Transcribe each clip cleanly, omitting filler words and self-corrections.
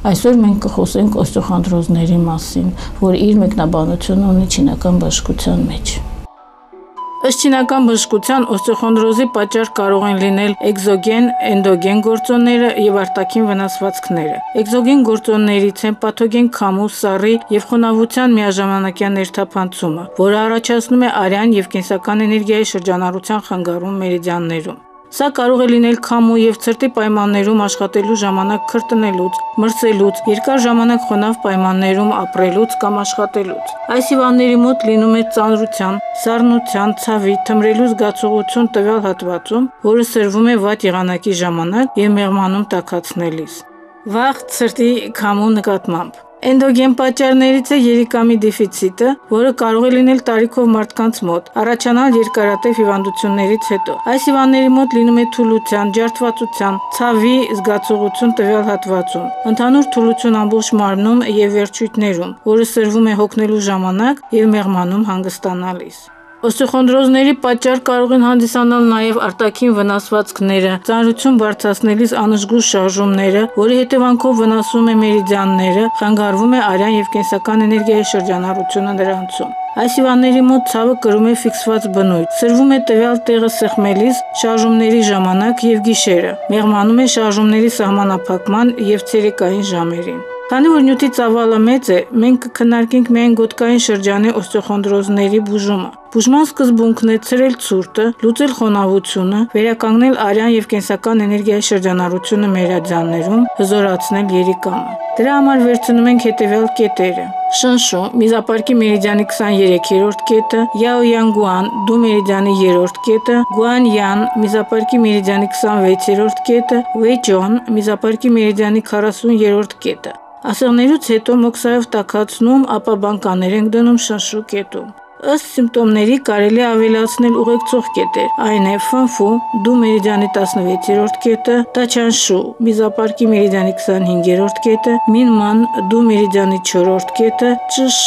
Այսօր մենք կխոսենք օստեոխոնդրոզների մասին, որ իր մեկնաբանությունը ունի չինական բժշկության մեջ։ Ըստ չինական բժշկության օստեոխոնդրոզի պատճառ կարող են լինել էկզոգեն, էնդոգեն գործոնները եւ արտաքին վնասվածքները։ Էկզոգեն գործոններից են պաթոգեն քամու, սառի եւ խոնավության միաժամանակյա ներթափանցումը, որը առաջացնում է արյան եւ կենսական էներգիայի շրջանառության խանգարում մերիդիաններում։ Սա կարող է լինել քամու եւ ցրտի պայմաններում աշխատելու ժամանակ քրտնելուց, մրսելուց, երկար ժամանակ խոնավ պայմաններում ապրելուց կամ աշխատելուց։ Այս հիվանդների մոտ լինում է ծանրության, սառնության, ցավի, թմրելու զգացողություն տվյալ հատվածում, որը սրվում է վատ եղանակի ժամանակ եւ մեղմանում տաքացնելիս։ Վաղ ցրտի քամու նկատմամբ Էնդոգեն պատճառներից է երիկամի դեֆիցիտը, որը կարող է լինել տարիքով մարդկանց մոտ, առաջանալ երկարատև հիվանդություններից հետո։ Այս հիվանդների մոտ լինում է թուլության, ջարդվածության, ցավի զգացողություն տվյալ հատվածում, ընդհանուր թուլություն ամբողջ մարմնում եւ վերջույթներում, որը սրվում է հոգնելու ժամանակ եւ մեղմանում հանգստանալիս։ Օստեոխոնդրոզների պատճառ կարող են հանդիսանալ նաև արտաքին վնասվածքները, ծանրություն բարձրացնելիս անժգուշ շարժումները, որի հետևանքով վնասվում է մերիդիանները, խանգարվում է արյան եւ կենսական էներգիայի շրջանառությունը նրանցում։ Այս հիվանդների մոտ ցավը կրում է ֆիքսված բնույթ, սրվում է տվյալ տեղը սեղմելիս, շարժումների ժամանակ եւ գիշերը, մեղմանում է շարժումների սահմանափակման եւ ցերեկային ժամերին։ Քանի որ նյութի ծավալը մեծ է, մենք կքննարկենք միայն գոտկային շրջանի օստեոխոնդրոզների բուժումը։ Բուժման սկզբունքն է ցրել ցուրտը, լուծել խոնավությունը, վերականգնել արյան եւ կենսական էներգիայի շրջանառությունը մերիդիաններում, հզորացնել երիկամը։ Դրա համար վերցնում ենք հետևյալ կետերը. Շնշու, միզապարկի մերիդիանի 23-րդ կետը, Յաոյանգուան, դու մերիդիանի 3-րդ կետը, Գուանյան, միզապարկի մերիդիանի 26-րդ կետը, Վեյջոն, միզապարկի մերիդիանի 40-րդ կետը։ Ասեղներից հետո մոքսայով տաքացնում, ապա բանկաներ ենք դնում շնշու կետում։ Ըստ սիմպտոմների կարելի է ավելացնել ուղեկցող կետեր, այն է ֆնֆու, դու մերիդիանի 16-րդ կետը, տաչանշու, միզապարկի մերիդիանի 25-րդ կետը, մինման, դու մերիդիանի 4-րդ կետը, ճշ,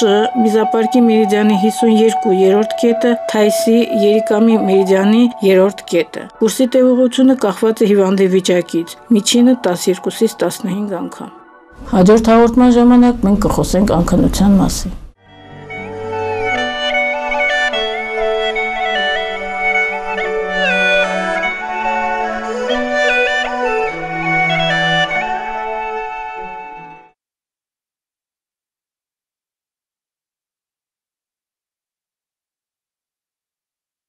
միզապարկի մերիդիանի 52-րդ կետը, թայսի, երիկամի մերիդիանի 3-րդ կետը։ Կուրսի տևողությունը կախված է հիվանդի վիճակից, միջինը 12-ից 15 անգամ։ Հաջորդ հաղորդման ժամանակ մենք կխոսենք անքնության մասին։